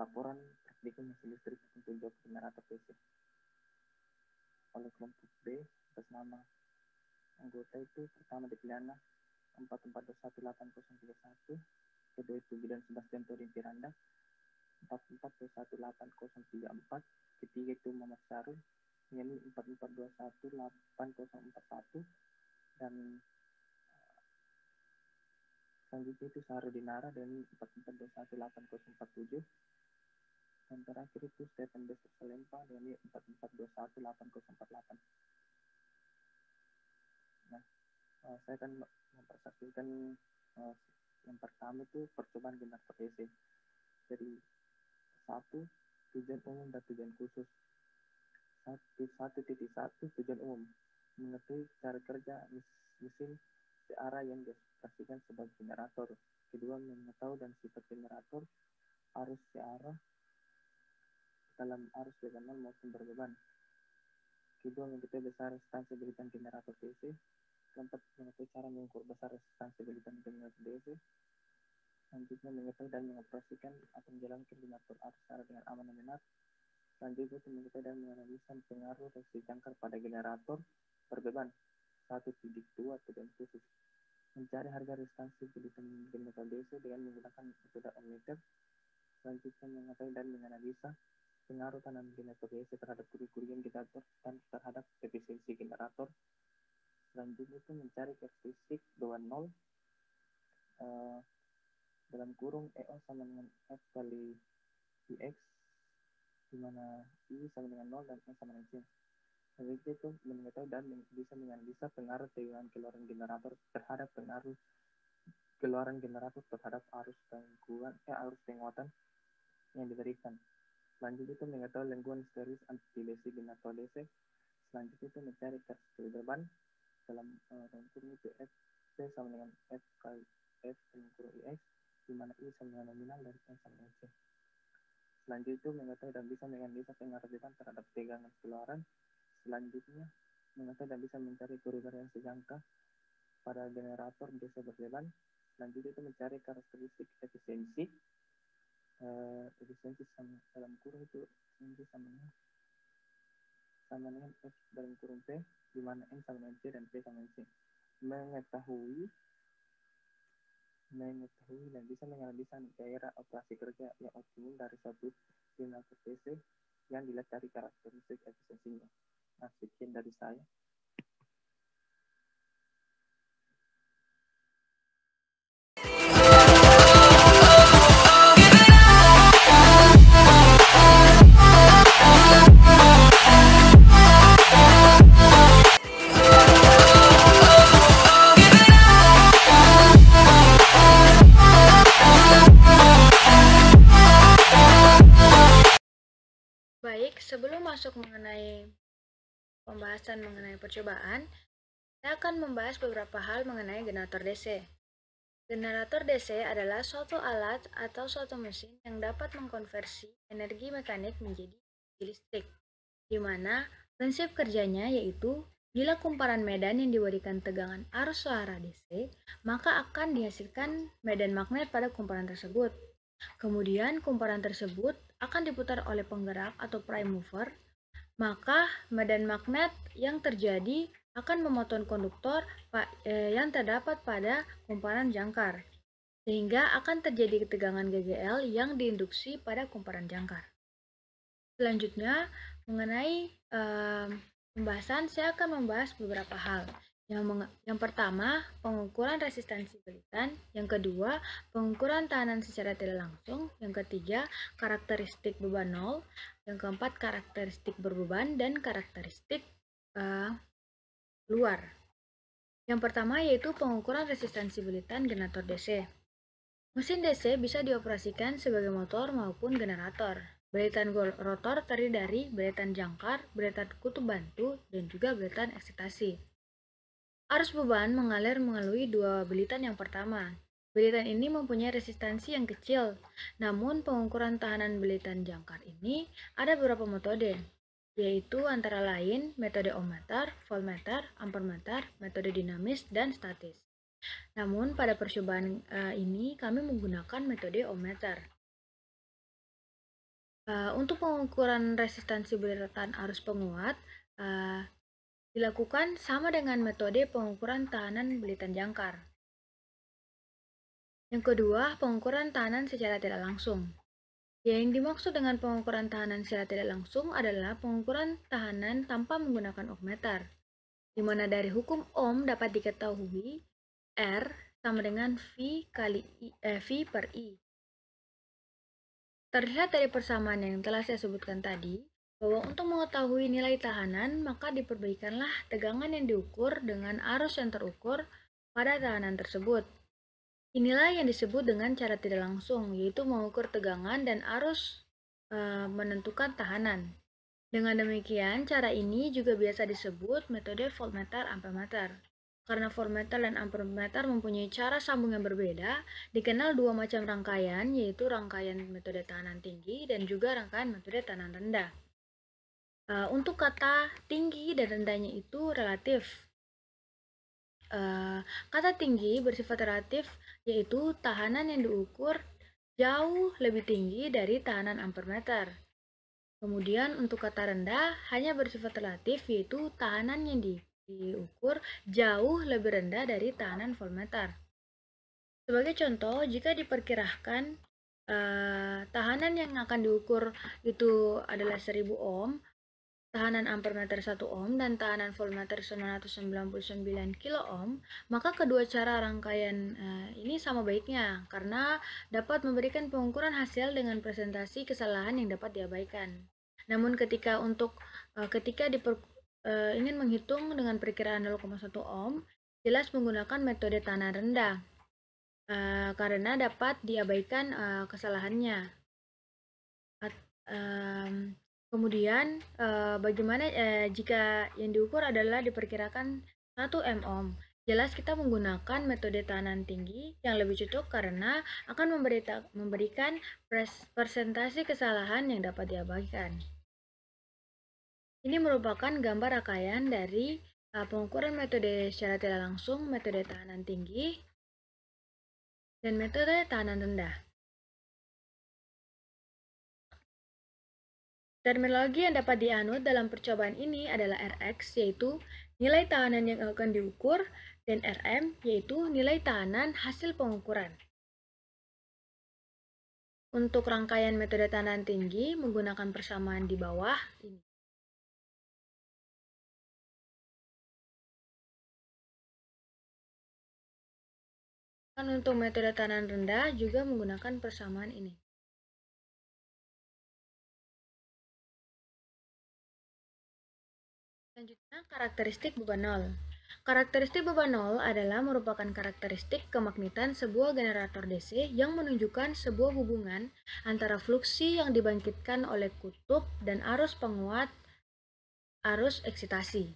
laporan praktikum mesin listrik untuk jawab generator DC oleh kelompok B atas nama anggota itu pertama di pidana 44218031, kedua itu Bidan Sebastian Turin Piranda 44218034, ketiga itu Muhammad Syarul yakni 44218041, dan selanjutnya itu Sarudinara dan 44218047, dan terakhir itu Stephen Dester Salempa dari 44218048. Nah, saya akan mempersaksikan yang pertama itu percobaan generator DC. Jadi satu, tujuan umum dan tujuan khusus. 1.1 tujuan umum, mengetahui cara kerja mesin searah yang dioperasikan sebagai generator. Kedua, mengetahui dan sifat generator, arus searah dalam arus diagonal maupun berbeban. Kedua, mengetahui besar resistansi belitan generator DC. Keempat, mengetahui cara mengukur besar resistansi belitan generator DC. Selanjutnya, mengetahui dan mengoperasikan atau menjalankan generator arus searah dengan aman dan benar. Selanjutnya, mengetahui dan menganalisa pengaruh reaksi jangkar pada generator berbeban. 1.2 tujuan khusus, mencari harga resistansi belitan generator DC dengan menggunakan metode ohmmeter. Selanjutnya, mengetahui dan menganalisa pengaruh tanam generator DC terhadap kurikulum generator dan terhadap efisiensi generator. Selanjutnya itu mencari karakteristik beban nol dalam kurung EO sama dengan F kali IX, di mana I sama dengan 0 dan N sama dengan C. Selanjutnya itu mengetahui dan bisa menganalisa pengaruh tegangan keluaran generator terhadap pengaruh keluaran generator terhadap arus penguatan yang diberikan. Selanjutnya itu mengetahui lengkuan histeris anti-lesi generator DC. Selanjutnya itu mencari karakteristik beban dalam kurung itu F C sama dengan F kali F kurung IX, di mana I sama dengan nominal dan N sama dengan C. Selanjutnya itu mengetahui dan bisa menganalisa pengaruh beban terhadap tegangan keluaran. Selanjutnya mengetahui dan bisa mencari variasi jangka pada generator DC berbeban. Selanjutnya itu mencari karakteristik efisiensi. Efisiensi dalam kurung itu sama dengan F dalam kurung P, di mana N sama dengan C dan P sama dengan C. Mengetahui dan bisa menganalisa daerah operasi kerja yang optimum dari satu generator DC yang dilihat dari karakteristik efisiensinya. Nah, sekian dari saya. Baik, sebelum masuk mengenai pembahasan mengenai percobaan, saya akan membahas beberapa hal mengenai generator DC. Generator DC adalah suatu alat atau suatu mesin yang dapat mengkonversi energi mekanik menjadi energi listrik, di mana prinsip kerjanya yaitu bila kumparan medan yang diberikan tegangan arus searah DC, maka akan dihasilkan medan magnet pada kumparan tersebut. Kemudian kumparan tersebut akan diputar oleh penggerak atau prime mover, maka medan magnet yang terjadi akan memotong konduktor yang terdapat pada kumparan jangkar, sehingga akan terjadi ketegangan GGL yang diinduksi pada kumparan jangkar. Selanjutnya, mengenai pembahasan, saya akan membahas beberapa hal. Yang pertama, pengukuran resistansi belitan. Yang kedua, pengukuran tahanan secara tidak langsung. Yang ketiga, karakteristik beban nol. Yang keempat, karakteristik berbeban dan karakteristik luar. Yang pertama yaitu pengukuran resistansi belitan generator DC. Mesin DC bisa dioperasikan sebagai motor maupun generator. Belitan rotor terdiri dari belitan jangkar, belitan kutub bantu, dan juga belitan eksitasi. Arus beban mengalir melalui dua belitan yang pertama. Belitan ini mempunyai resistansi yang kecil, namun pengukuran tahanan belitan jangkar ini ada beberapa metode, yaitu antara lain metode ohmmeter, voltmeter, ampermeter, metode dinamis, dan statis. Namun pada percobaan ini kami menggunakan metode ohmmeter. Untuk pengukuran resistansi bulatan arus penguat dilakukan sama dengan metode pengukuran tahanan bulatan jangkar. Yang kedua, pengukuran tahanan secara tidak langsung. Yang dimaksud dengan pengukuran tahanan secara tidak langsung adalah pengukuran tahanan tanpa menggunakan ohmmeter, di mana dari hukum Ohm dapat diketahui R sama dengan V per I. Terlihat dari persamaan yang telah saya sebutkan tadi, bahwa untuk mengetahui nilai tahanan, maka diperbaikanlah tegangan yang diukur dengan arus yang terukur pada tahanan tersebut. Inilah yang disebut dengan cara tidak langsung, yaitu mengukur tegangan dan arus menentukan tahanan. Dengan demikian, cara ini juga biasa disebut metode voltmeter-ampermeter. Karena voltmeter dan ampermeter mempunyai cara sambung yang berbeda, dikenal dua macam rangkaian, yaitu rangkaian metode tahanan tinggi dan juga rangkaian metode tahanan rendah. Untuk kata tinggi dan rendahnya itu relatif. Kata tinggi bersifat relatif, yaitu tahanan yang diukur jauh lebih tinggi dari tahanan ampermeter. Kemudian untuk kata rendah hanya bersifat relatif, yaitu tahanan yang diukur jauh lebih rendah dari tahanan voltmeter. Sebagai contoh, jika diperkirakan tahanan yang akan diukur itu adalah 1000 ohm, tahanan ampermeter 1 ohm, dan tahanan voltmeter 999 kilo ohm, maka kedua cara rangkaian ini sama baiknya, karena dapat memberikan pengukuran hasil dengan presentasi kesalahan yang dapat diabaikan. Namun ketika ingin menghitung dengan perkiraan 0,1 ohm, jelas menggunakan metode tahanan rendah, karena dapat diabaikan kesalahannya. Kemudian bagaimana jika yang diukur adalah diperkirakan 1 ohm? Jelas kita menggunakan metode tahanan tinggi yang lebih cocok karena akan memberikan persentase kesalahan yang dapat diabaikan. Ini merupakan gambar rangkaian dari pengukuran metode secara tidak langsung, metode tahanan tinggi, dan metode tahanan rendah. Terminologi yang dapat dianut dalam percobaan ini adalah Rx, yaitu nilai tahanan yang akan diukur, dan Rm, yaitu nilai tahanan hasil pengukuran. Untuk rangkaian metode tahanan tinggi menggunakan persamaan di bawah ini. Dan untuk metode tahanan rendah juga menggunakan persamaan ini. Selanjutnya, karakteristik beban nol. Karakteristik beban nol adalah merupakan karakteristik kemagnetan sebuah generator DC yang menunjukkan sebuah hubungan antara fluksi yang dibangkitkan oleh kutub dan arus penguat arus eksitasi.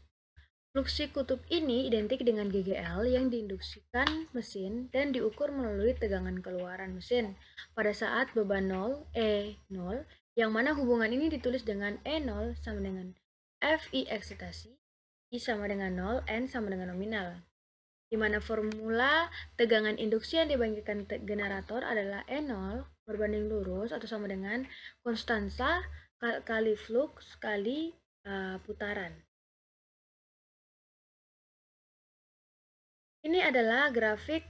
Fluksi kutub ini identik dengan GGL yang diinduksikan mesin dan diukur melalui tegangan keluaran mesin pada saat beban 0, E0, yang mana hubungan ini ditulis dengan E0 sama dengan Fi eksitasi, I sama dengan 0, N sama dengan nominal. Di mana formula tegangan induksi yang dibangkitkan generator adalah E0 berbanding lurus atau sama dengan konstansa kali flux kali putaran. Ini adalah grafik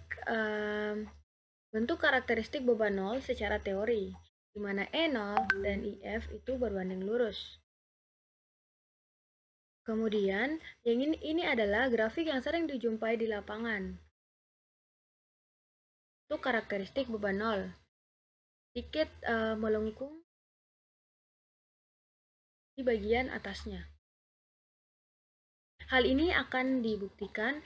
bentuk karakteristik beban nol secara teori, di mana E0 dan IF itu berbanding lurus. Kemudian, yang ini adalah grafik yang sering dijumpai di lapangan. Untuk karakteristik beban nol, sedikit melengkung di bagian atasnya. Hal ini akan dibuktikan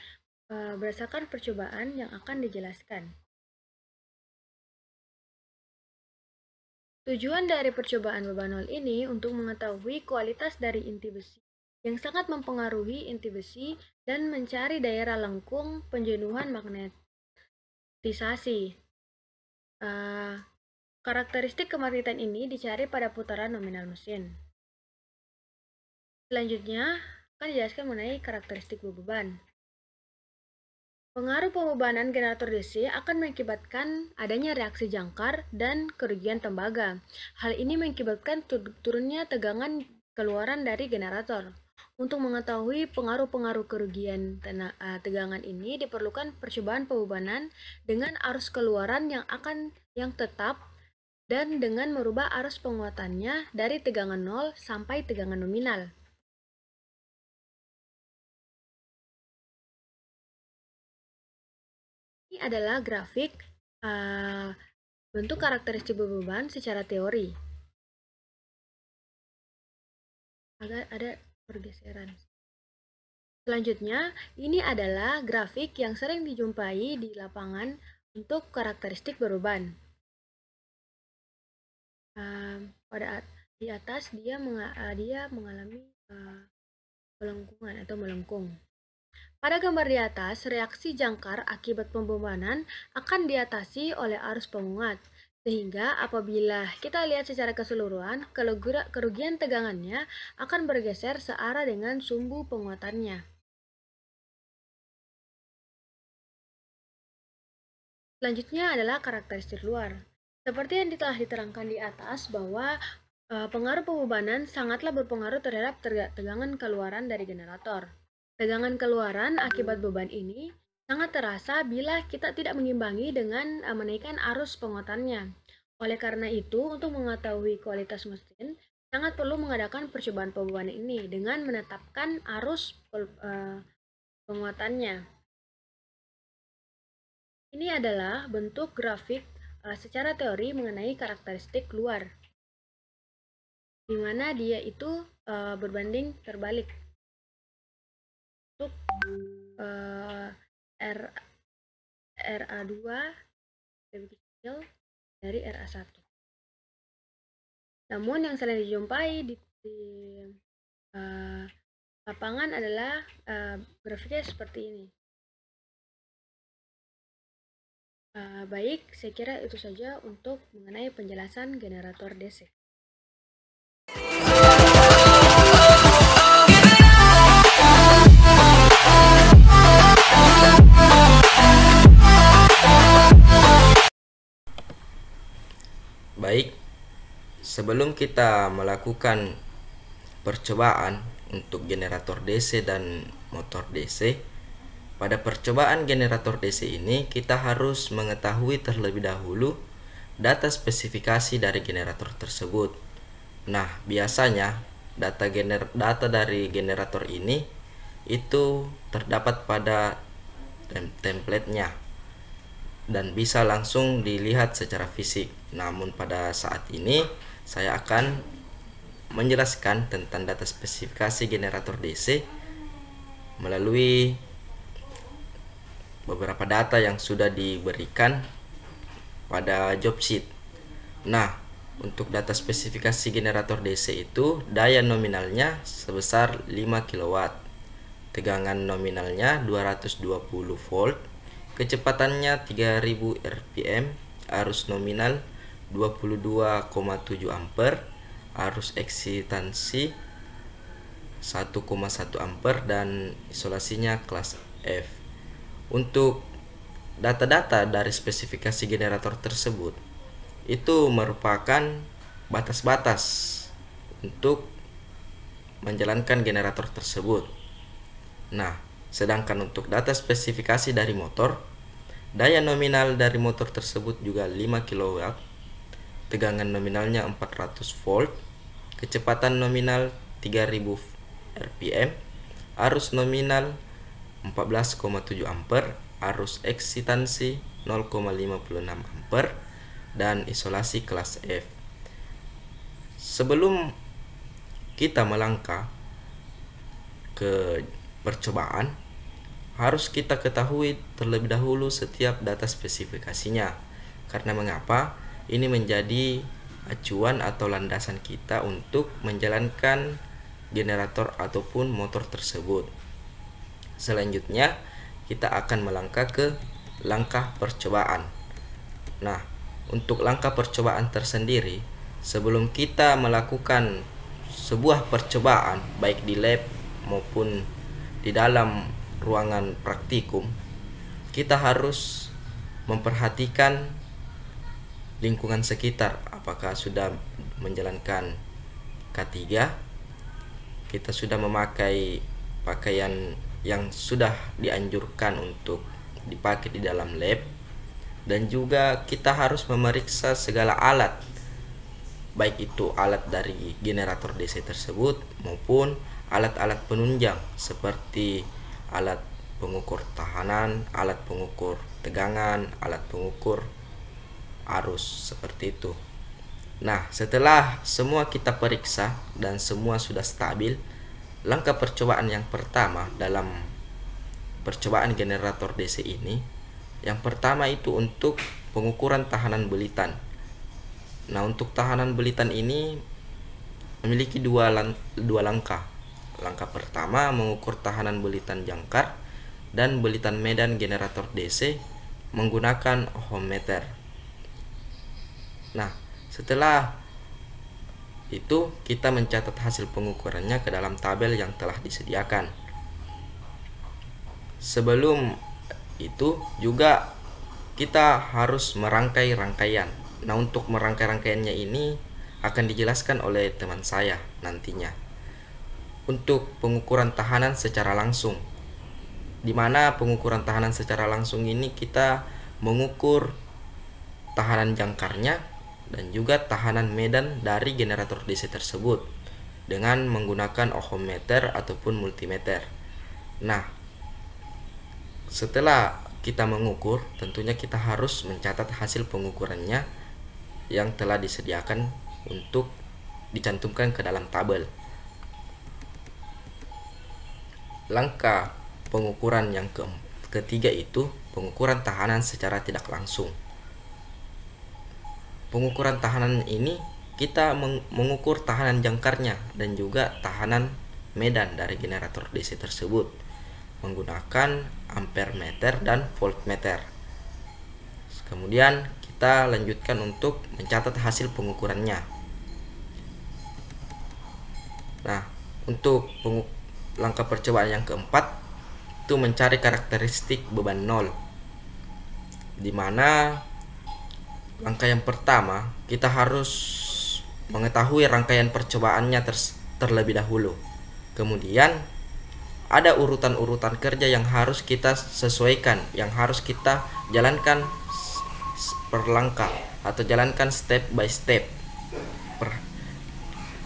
berdasarkan percobaan yang akan dijelaskan. Tujuan dari percobaan beban nol ini untuk mengetahui kualitas dari inti besi yang sangat mempengaruhi inti besi dan mencari daerah lengkung penjenuhan magnetisasi. Karakteristik kemagnetan ini dicari pada putaran nominal mesin. Selanjutnya akan dijelaskan mengenai karakteristik beban. Pengaruh pembebanan generator DC akan mengakibatkan adanya reaksi jangkar dan kerugian tembaga. Hal ini mengakibatkan turunnya tegangan keluaran dari generator. Untuk mengetahui pengaruh-pengaruh kerugian tegangan ini diperlukan percobaan pembebanan dengan arus keluaran yang tetap dan dengan merubah arus penguatannya dari tegangan 0 sampai tegangan nominal. Ini adalah grafik bentuk karakteristik beban secara teori. Agak ada pergeseran. Selanjutnya, ini adalah grafik yang sering dijumpai di lapangan untuk karakteristik beban. Di atas dia mengalami melengkungan atau melengkung. Pada gambar di atas, reaksi jangkar akibat pembebanan akan diatasi oleh arus penguat. Sehingga apabila kita lihat secara keseluruhan, kerugian tegangannya akan bergeser searah dengan sumbu penguatannya. Selanjutnya adalah karakteristik luar. Seperti yang telah diterangkan di atas bahwa pengaruh pembebanan sangatlah berpengaruh terhadap tegangan keluaran dari generator. Tegangan keluaran akibat beban ini sangat terasa bila kita tidak mengimbangi dengan menaikkan arus penguatannya. Oleh karena itu, untuk mengetahui kualitas mesin, sangat perlu mengadakan percobaan pembebanan ini dengan menetapkan arus penguatannya. Ini adalah bentuk grafik secara teori mengenai karakteristik luar, di mana dia itu berbanding terbalik. Untuk RA2 lebih kecil dari RA1. Namun yang sering dijumpai di lapangan adalah grafiknya seperti ini. Baik, saya kira itu saja untuk mengenai penjelasan generator DC. Baik, sebelum kita melakukan percobaan untuk generator DC dan motor DC, pada percobaan generator DC ini kita harus mengetahui terlebih dahulu data spesifikasi dari generator tersebut. Nah, biasanya data dari generator ini itu terdapat pada template-nya dan bisa langsung dilihat secara fisik. Namun pada saat ini saya akan menjelaskan tentang data spesifikasi generator DC melalui beberapa data yang sudah diberikan pada job sheet. Nah, untuk data spesifikasi generator DC itu daya nominalnya sebesar 5 kW, tegangan nominalnya 220 volt, kecepatannya 3000 rpm, arus nominal 22,7 ampere, arus eksitansi 1,1 ampere dan isolasinya kelas F. Untuk data-data dari spesifikasi generator tersebut itu merupakan batas-batas untuk menjalankan generator tersebut. Nah, sedangkan untuk data spesifikasi dari motor, daya nominal dari motor tersebut juga 5 kW, tegangan nominalnya 400 volt, kecepatan nominal 3000 rpm, arus nominal 14,7 ampere, arus eksitansi 0,56 ampere, dan isolasi kelas F. Sebelum kita melangkah ke percobaan, harus kita ketahui terlebih dahulu setiap data spesifikasinya. Karena mengapa? Ini menjadi acuan atau landasan kita untuk menjalankan generator ataupun motor tersebut. Selanjutnya, kita akan melangkah ke langkah percobaan. Nah, untuk langkah percobaan tersendiri, sebelum kita melakukan sebuah percobaan baik di lab maupun di dalam ruangan praktikum, kita harus memperhatikan lingkungan sekitar. Apakah sudah menjalankan K3, kita sudah memakai pakaian yang sudah dianjurkan untuk dipakai di dalam lab, dan juga kita harus memeriksa segala alat, baik itu alat dari generator DC tersebut maupun alat-alat penunjang seperti alat pengukur tahanan, alat pengukur tegangan, alat pengukur arus, seperti itu. Nah, setelah semua kita periksa dan semua sudah stabil, langkah percobaan yang pertama dalam percobaan generator DC ini, yang pertama itu untuk pengukuran tahanan belitan. Nah, untuk tahanan belitan ini memiliki dua langkah. Langkah pertama mengukur tahanan belitan jangkar dan belitan medan generator DC menggunakan ohmmeter. Nah, setelah itu kita mencatat hasil pengukurannya ke dalam tabel yang telah disediakan. Sebelum itu juga kita harus merangkai rangkaian. Nah, untuk merangkai rangkaiannya ini akan dijelaskan oleh teman saya nantinya. Untuk pengukuran tahanan secara langsung, di mana pengukuran tahanan secara langsung ini kita mengukur tahanan jangkarnya dan juga tahanan medan dari generator DC tersebut dengan menggunakan ohmmeter ataupun multimeter. Nah, setelah kita mengukur, tentunya kita harus mencatat hasil pengukurannya yang telah disediakan untuk dicantumkan ke dalam tabel. Langkah pengukuran yang ketiga itu pengukuran tahanan secara tidak langsung. Pengukuran tahanan ini kita mengukur tahanan jangkarnya dan juga tahanan medan dari generator DC tersebut menggunakan ampere meter dan voltmeter. Kemudian kita lanjutkan untuk mencatat hasil pengukurannya. Nah, untuk langkah percobaan yang keempat itu mencari karakteristik beban nol, di mana langkah yang pertama kita harus mengetahui rangkaian percobaannya terlebih dahulu. Kemudian ada urutan-urutan kerja yang harus kita sesuaikan, yang harus kita jalankan per langkah atau jalankan step by step.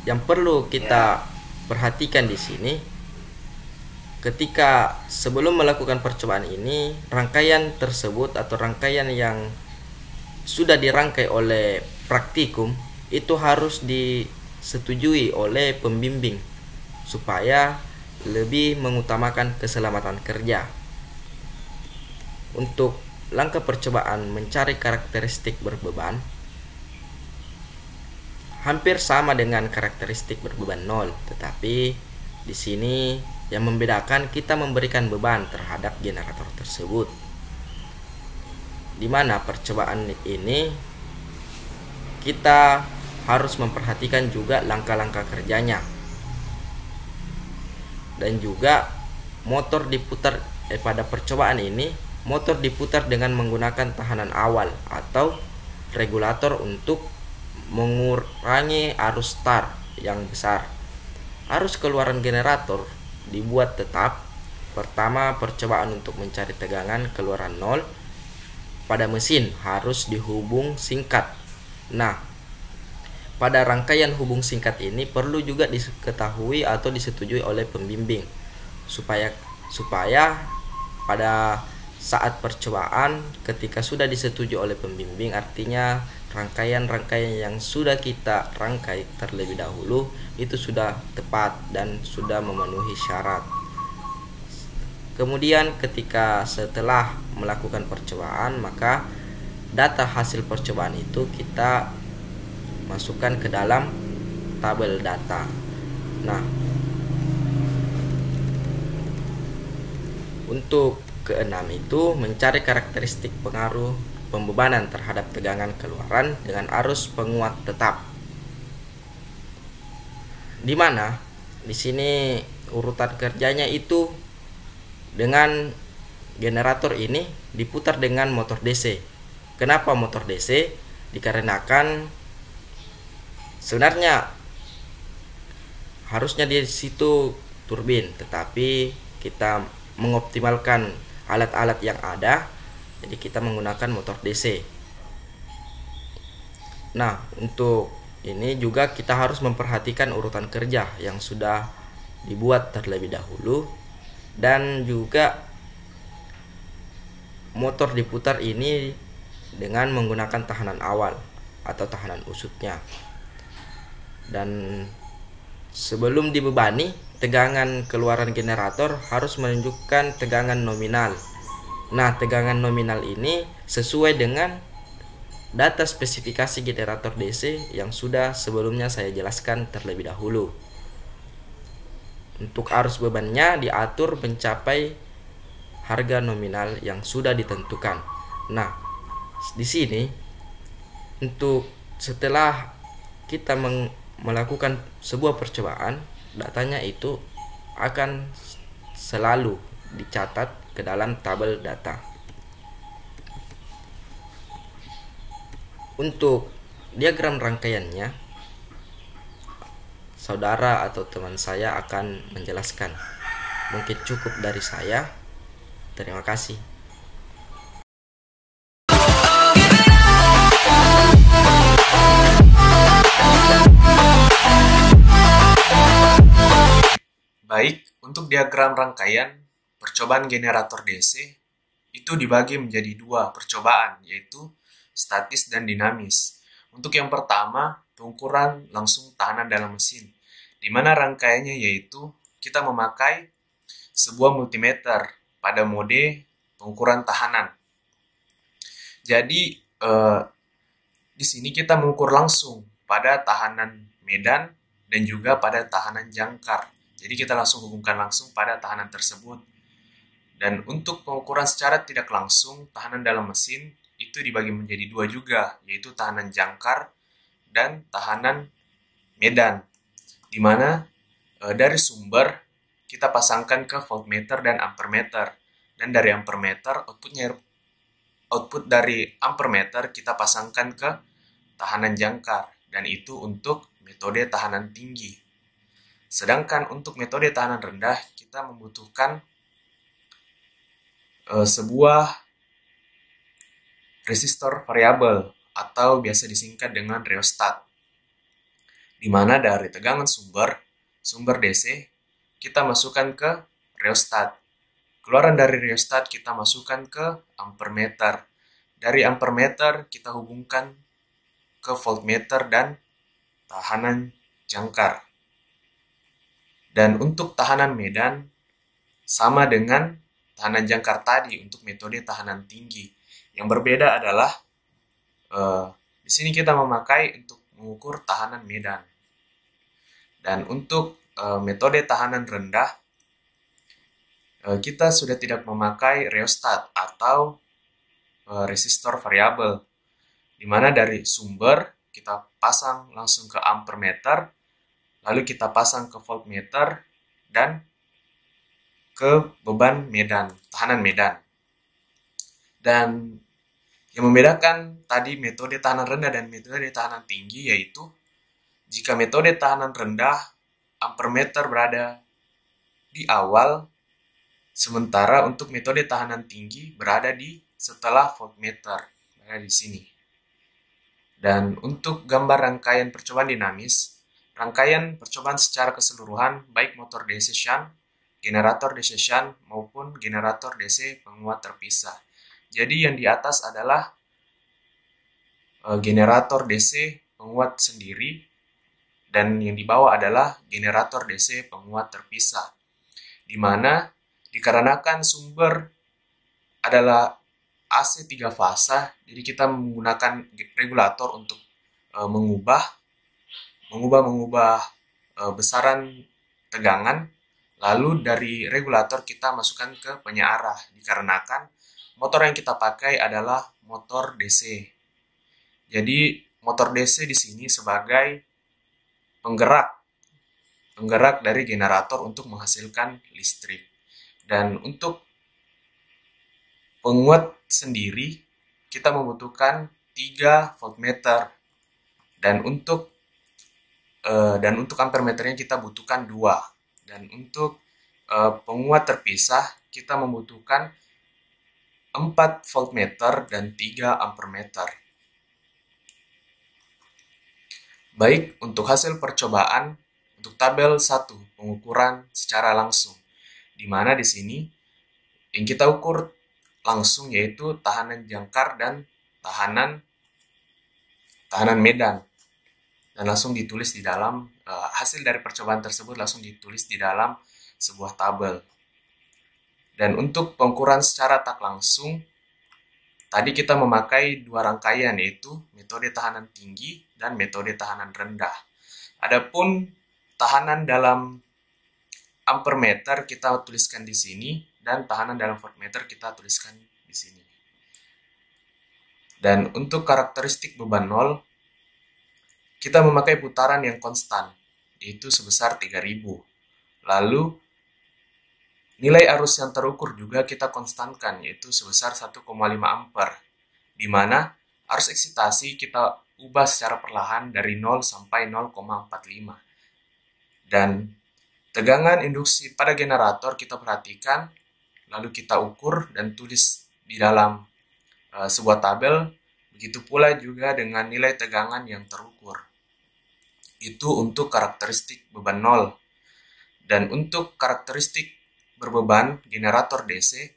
Yang perlu kita perhatikan di sini, ketika sebelum melakukan percobaan ini, rangkaian tersebut atau rangkaian yang sudah dirangkai oleh praktikum itu harus disetujui oleh pembimbing supaya lebih mengutamakan keselamatan kerja. Untuk langkah percobaan mencari karakteristik berbeban hampir sama dengan karakteristik berbeban nol, tetapi di sini yang membedakan kita memberikan beban terhadap generator tersebut, di mana percobaan ini kita harus memperhatikan juga langkah-langkah kerjanya, dan juga motor diputar pada percobaan ini motor diputar dengan menggunakan tahanan awal atau regulator untuk mengurangi arus start yang besar. Arus keluaran generator dibuat tetap. Pertama, percobaan untuk mencari tegangan keluaran 0 pada mesin harus dihubung singkat. Nah, pada rangkaian hubung singkat ini perlu juga diketahui atau disetujui oleh pembimbing supaya pada saat percobaan ketika sudah disetujui oleh pembimbing, artinya rangkaian-rangkaian yang sudah kita rangkai terlebih dahulu itu sudah tepat dan sudah memenuhi syarat. Kemudian ketika setelah melakukan percobaan, maka data hasil percobaan itu kita masukkan ke dalam tabel data. Nah, untuk keenam itu mencari karakteristik pengaruh pembebanan terhadap tegangan keluaran dengan arus penguat tetap. Di mana di sini urutan kerjanya itu dengan generator ini diputar dengan motor DC. Kenapa motor DC? Dikarenakan sebenarnya harusnya di situ turbin, tetapi kita mengoptimalkan alat-alat yang ada, jadi kita menggunakan motor DC. Nah, untuk ini juga kita harus memperhatikan urutan kerja yang sudah dibuat terlebih dahulu, dan juga motor diputar ini dengan menggunakan tahanan awal atau tahanan usutnya. Dan sebelum dibebani, tegangan keluaran generator harus menunjukkan tegangan nominal. Nah, tegangan nominal ini sesuai dengan data spesifikasi generator DC yang sudah sebelumnya saya jelaskan terlebih dahulu. Untuk arus bebannya diatur mencapai harga nominal yang sudah ditentukan. Nah, di sini untuk setelah kita melakukan sebuah percobaan, datanya itu akan selalu dicatat ke dalam tabel data. Untuk diagram rangkaiannya, saudara atau teman saya akan menjelaskan. Mungkin cukup dari saya. Terima kasih. Baik, untuk diagram rangkaian percobaan generator DC itu dibagi menjadi dua percobaan, yaitu statis dan dinamis. Untuk yang pertama, pengukuran langsung tahanan dalam mesin, di mana rangkaiannya yaitu kita memakai sebuah multimeter pada mode pengukuran tahanan. Jadi, di sini kita mengukur langsung pada tahanan medan dan juga pada tahanan jangkar. Jadi kita langsung hubungkan langsung pada tahanan tersebut. Dan untuk pengukuran secara tidak langsung tahanan dalam mesin itu dibagi menjadi dua juga, yaitu tahanan jangkar dan tahanan medan, di mana dari sumber kita pasangkan ke voltmeter dan ampermeter, dan dari ampermeter output dari ampermeter kita pasangkan ke tahanan jangkar, dan itu untuk metode tahanan tinggi. Sedangkan untuk metode tahanan rendah kita membutuhkan sebuah resistor variabel atau biasa disingkat dengan rheostat, di mana dari tegangan sumber DC kita masukkan ke rheostat. Keluaran dari rheostat kita masukkan ke ampermeter. Dari ampermeter kita hubungkan ke voltmeter dan tahanan jangkar. Dan untuk tahanan medan sama dengan tahanan jangkar tadi untuk metode tahanan tinggi. Yang berbeda adalah di sini kita memakai untuk mengukur tahanan medan. Dan untuk metode tahanan rendah, kita sudah tidak memakai rheostat atau resistor variabel, di mana dari sumber kita pasang langsung ke ampermeter, lalu kita pasang ke voltmeter dan ke beban medan, tahanan medan. Dan yang membedakan tadi metode tahanan rendah dan metode tahanan tinggi yaitu jika metode tahanan rendah ampermeter berada di awal, sementara untuk metode tahanan tinggi berada di setelah voltmeter, berada di sini. Dan untuk gambar rangkaian percobaan dinamis, rangkaian percobaan secara keseluruhan baik motor DC shunt, generator DC shunt maupun generator DC penguat terpisah. Jadi yang di atas adalah generator DC penguat sendiri, dan yang di bawah adalah generator DC penguat terpisah. Di mana dikarenakan sumber adalah AC 3 fasa, jadi kita menggunakan regulator untuk mengubah besaran tegangan. Lalu dari regulator kita masukkan ke penyearah, dikarenakan motor yang kita pakai adalah motor DC. Jadi motor DC di sini sebagai penggerak dari generator untuk menghasilkan listrik. Dan untuk penguat sendiri kita membutuhkan 3 voltmeter, dan untuk ampermeternya kita butuhkan 2, dan untuk penguat terpisah kita membutuhkan 4 voltmeter dan 3 ampermeter. Baik, untuk hasil percobaan untuk tabel 1 pengukuran secara langsung, di mana di sini yang kita ukur langsung yaitu tahanan jangkar dan tahanan medan, dan langsung ditulis di dalam hasil dari percobaan tersebut langsung ditulis di dalam sebuah tabel. Dan untuk pengukuran secara tak langsung, tadi kita memakai 2 rangkaian, yaitu metode tahanan tinggi dan metode tahanan rendah. Adapun tahanan dalam ampermeter kita tuliskan di sini, dan tahanan dalam voltmeter kita tuliskan di sini. Dan untuk karakteristik beban nol, kita memakai putaran yang konstan, yaitu sebesar 3000. Lalu nilai arus yang terukur juga kita konstankan, yaitu sebesar 1,5 ampere, di mana arus eksitasi kita ubah secara perlahan dari 0 sampai 0,45. Dan tegangan induksi pada generator kita perhatikan, lalu kita ukur dan tulis di dalam sebuah tabel. Begitu pula juga dengan nilai tegangan yang terukur. Itu untuk karakteristik beban nol. Dan untuk karakteristik berbeban generator DC,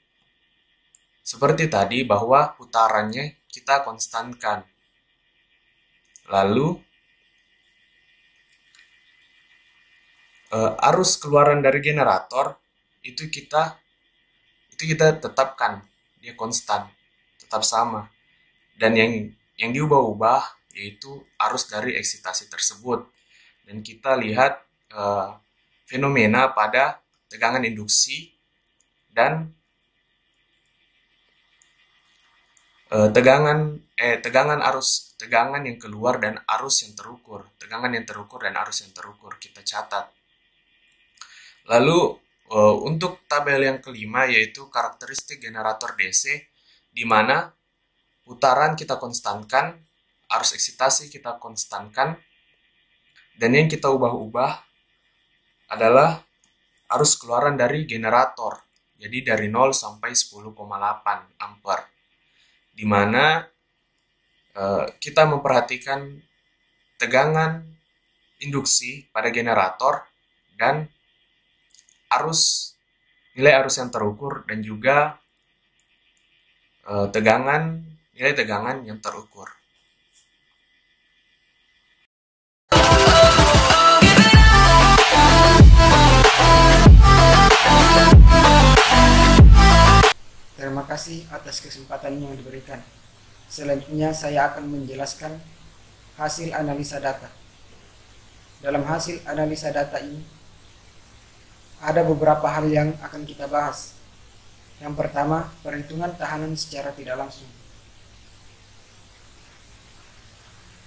seperti tadi bahwa putarannya kita konstankan. Lalu arus keluaran dari generator itu kita tetapkan, dia konstan, tetap sama. Dan yang diubah-ubah yaitu arus dari eksitasi tersebut. Dan kita lihat fenomena pada tegangan induksi dan tegangan yang keluar dan arus yang terukur. Tegangan yang terukur dan arus yang terukur kita catat. Lalu untuk tabel yang kelima yaitu karakteristik generator DC, di mana putaran kita konstankan, arus eksitasi kita konstankan, dan yang kita ubah-ubah adalah arus keluaran dari generator, jadi dari 0 sampai 10,8 ampere, di mana kita memperhatikan tegangan induksi pada generator dan nilai arus yang terukur, dan juga nilai tegangan yang terukur. Terima kasih atas kesempatan yang diberikan. Selanjutnya saya akan menjelaskan hasil analisa data. Dalam hasil analisa data ini ada beberapa hal yang akan kita bahas. Yang pertama, perhitungan tahanan secara tidak langsung.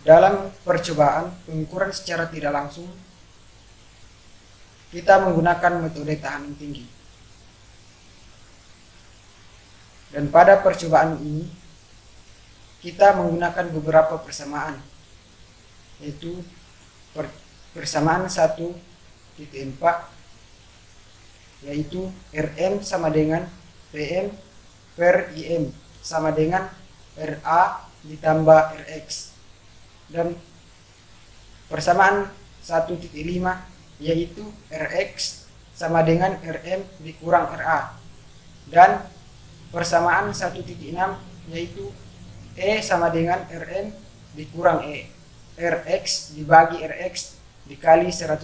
Dalam percobaan pengukuran secara tidak langsung, kita menggunakan metode tahanan tinggi. Dan pada percobaan ini, kita menggunakan beberapa persamaan, yaitu persamaan 1.4, yaitu Rm sama dengan Pm per Im sama dengan Ra ditambah Rx. Dan persamaan 1.5 yaitu Rx sama dengan Rm dikurang Ra. Dan persamaan 1.6 yaitu E sama dengan Rm dikurang E. Rx dibagi Rx dikali 100%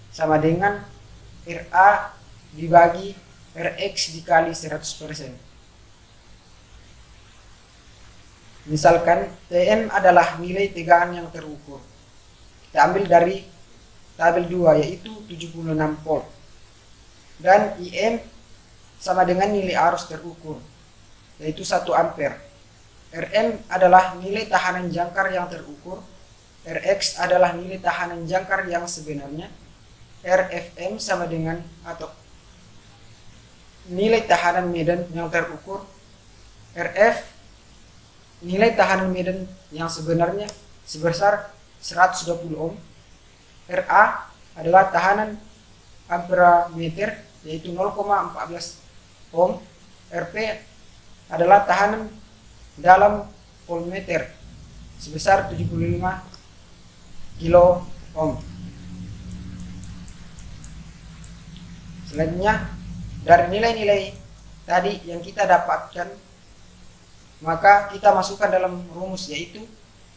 sama dengan Ra dibagi Rx dikali 100%. Misalkan Tm adalah nilai tegangan yang terukur. Kita ambil dari tabel 2 yaitu 76 volt. Dan Im sama dengan nilai arus terukur yaitu 1 ampere. Rm adalah nilai tahanan jangkar yang terukur. Rx adalah nilai tahanan jangkar yang sebenarnya. Rfm sama dengan atau nilai tahanan medan yang terukur RF nilai tahanan medan yang sebenarnya sebesar 120 ohm. RA adalah tahanan amperemeter yaitu 0,14 ohm. RP adalah tahanan dalam voltmeter sebesar 75 kilo ohm. Selanjutnya, dari nilai-nilai tadi yang kita dapatkan, maka kita masukkan dalam rumus, yaitu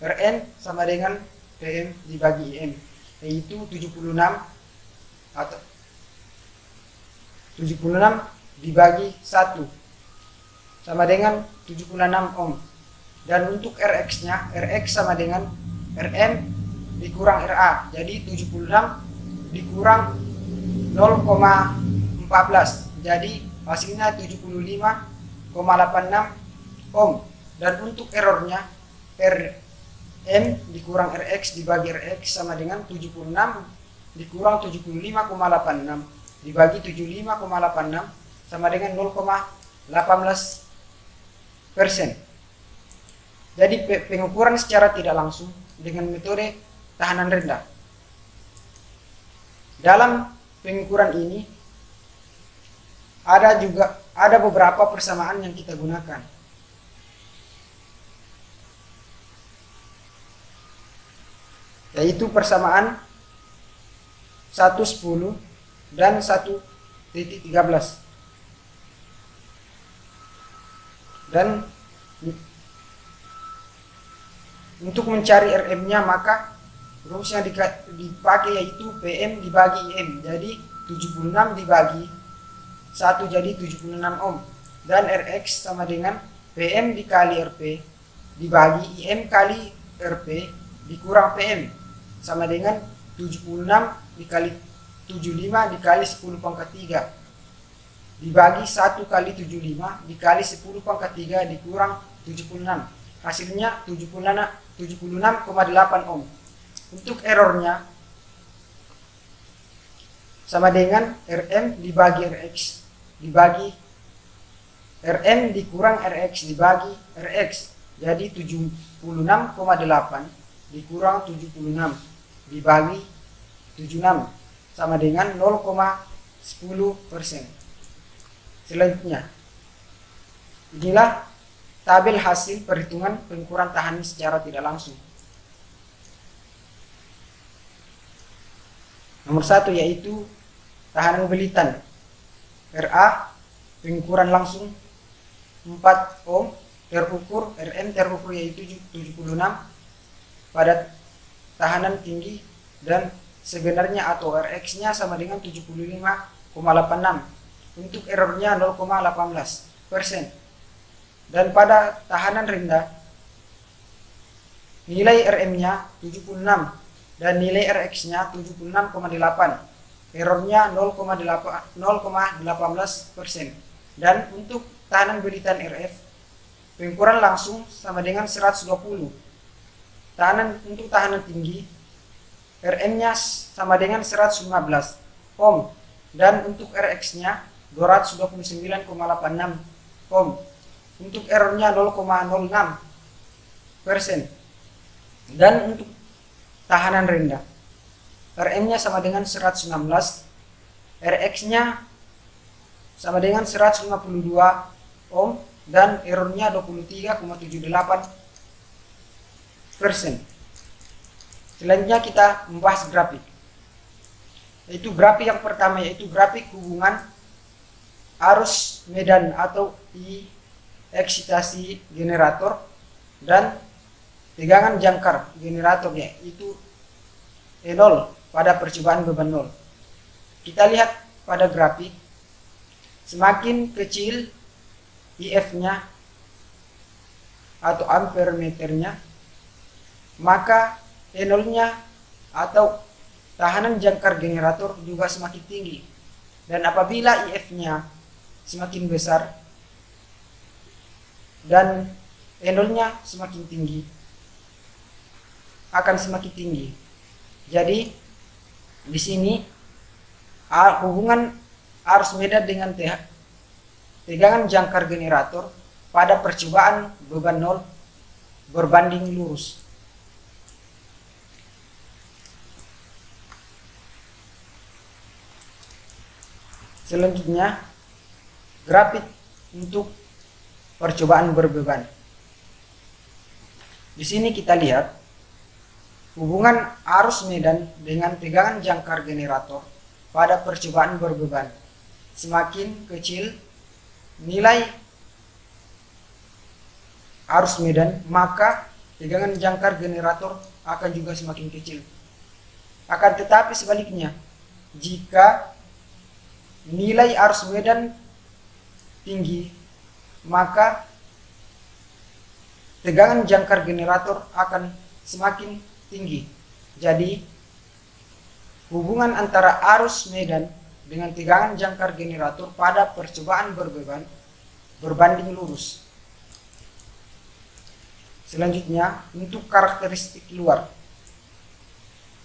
Rn sama dengan Pm dibagi Im, yaitu 76 atau 76 dibagi 1 sama dengan 76 ohm. Dan untuk Rx-nya, Rx sama dengan Rn dikurang Ra, jadi 76 dikurang 0,14, jadi hasilnya 75,86 ohm. Dan untuk errornya, Rn dikurang Rx dibagi Rx sama dengan 76 dikurang 75,86 dibagi 75,86 sama dengan 0,18%. Jadi pengukuran secara tidak langsung dengan metode tahanan rendah. Dalam pengukuran ini ada beberapa persamaan yang kita gunakan, yaitu persamaan 1,10 dan 1,13. Dan untuk mencari Rm-nya, maka rumus yang dipakai yaitu Pm dibagi Im, jadi 76 dibagi 1 jadi 76 ohm. Dan Rx sama dengan Pm dikali Rp dibagi Im kali Rp dikurang Pm sama dengan 76 dikali 75 dikali 10 pangkat 3 dibagi 1 kali 75 dikali 10 pangkat 3 dikurang 76, hasilnya 76,8 ohm. Untuk errornya sama dengan Rm dibagi Rx dibagi Rm dikurang Rx dibagi Rx, jadi 76,8 dikurang 76 dibagi 76 sama dengan 0,10%. Selanjutnya, inilah tabel hasil perhitungan pengukuran tahanan secara tidak langsung. Nomor 1 yaitu tahanan belitan. Ra pengukuran langsung 4 ohm, terukur Rm terukur yaitu 76 pada tahanan tinggi dan sebenarnya atau Rx-nya sama dengan 75,86. Untuk errornya 0,18%. Dan pada tahanan rendah nilai Rm-nya 76 dan nilai Rx-nya 76,8. Errornya 0,18%. Dan untuk tahanan belitan Rf pengukuran langsung sama dengan 120. Untuk tahanan tinggi Rm-nya sama dengan 115 ohm dan untuk Rx-nya 229,86 ohm. Untuk errornya 0,06%. Dan untuk tahanan rendah Rm-nya sama dengan 116, Rx-nya sama dengan 152 ohm dan errornya 23,78%. Selanjutnya kita membahas grafik. Yaitu grafik yang pertama yaitu grafik hubungan arus medan atau I eksitasi generator dan tegangan jangkar generatornya itu E0 pada percobaan beban 0. Kita lihat pada grafik, semakin kecil IF-nya atau ampere meternya, maka E0-nya atau tahanan jangkar generator juga semakin tinggi. Dan apabila IF-nya semakin besar dan E0-nya semakin tinggi, akan semakin tinggi. Jadi di sini hubungan arus medan dengan tegangan jangkar generator pada percobaan beban nol berbanding lurus. Selanjutnya, grafik untuk percobaan berbeban. Di sini kita lihat hubungan arus medan dengan tegangan jangkar generator pada percobaan berbeban. Semakin kecil nilai arus medan, maka tegangan jangkar generator akan juga semakin kecil. Akan tetapi sebaliknya, jika nilai arus medan tinggi, maka tegangan jangkar generator akan semakin tinggi. Jadi, hubungan antara arus medan dengan tegangan jangkar generator pada percobaan berbeban berbanding lurus. Selanjutnya, untuk karakteristik luar.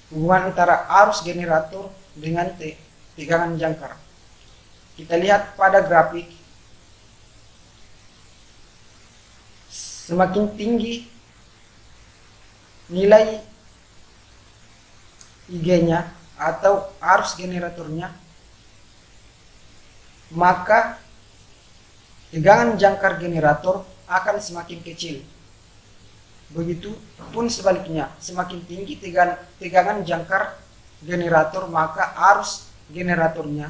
Hubungan antara arus generator dengan tegangan jangkar. Kita lihat pada grafik, semakin tinggi nilai IG-nya atau arus generatornya, maka tegangan jangkar generator akan semakin kecil. Begitu pun sebaliknya, semakin tinggi tegangan jangkar generator, maka arus generatornya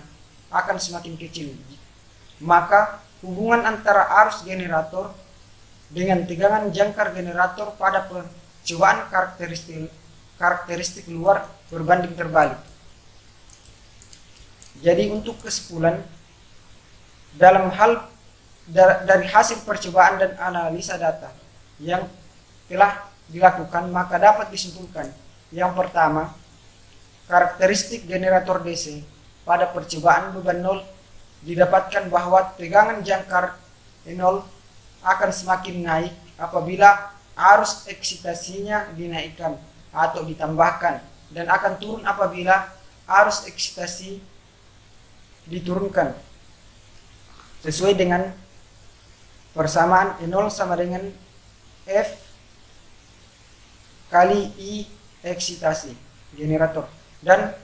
akan semakin kecil. Maka hubungan antara arus generator dengan tegangan jangkar generator pada percobaan karakteristik luar berbanding terbalik. Jadi untuk kesimpulan, dalam hal dari hasil percobaan dan analisa data yang telah dilakukan, maka dapat disimpulkan. Yang pertama, karakteristik generator DC pada percobaan beban nol didapatkan bahwa tegangan jangkar nol akan semakin naik apabila arus eksitasinya dinaikkan atau ditambahkan, dan akan turun apabila arus eksitasi diturunkan, sesuai dengan persamaan E0 sama dengan F kali I eksitasi generator. Dan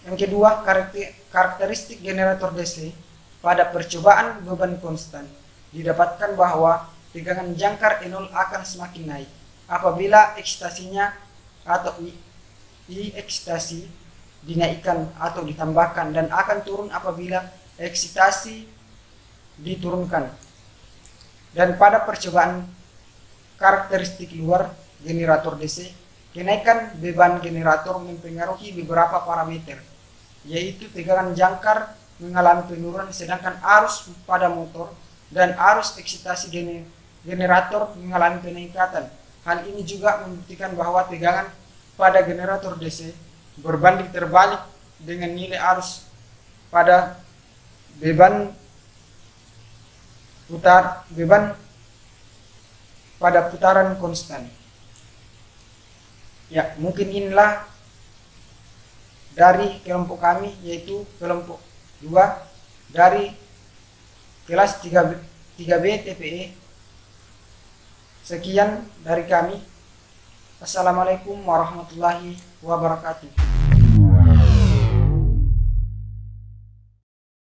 yang kedua, karakteristik generator DC pada percobaan beban konstan didapatkan bahwa tegangan jangkar E0 akan semakin naik apabila eksitasinya atau I eksitasi dinaikkan atau ditambahkan, dan akan turun apabila eksitasi diturunkan. Dan pada percobaan karakteristik luar generator DC, kenaikan beban generator mempengaruhi beberapa parameter, yaitu tegangan jangkar mengalami penurunan sedangkan arus pada motor dan arus eksitasi generator mengalami peningkatan. Hal ini juga membuktikan bahwa tegangan pada generator DC berbanding terbalik dengan nilai arus pada beban pada putaran konstan. Ya, mungkin inilah dari kelompok kami, yaitu kelompok 2 dari kelas 3B TPE. Sekian dari kami. Assalamualaikum warahmatullahi wabarakatuh.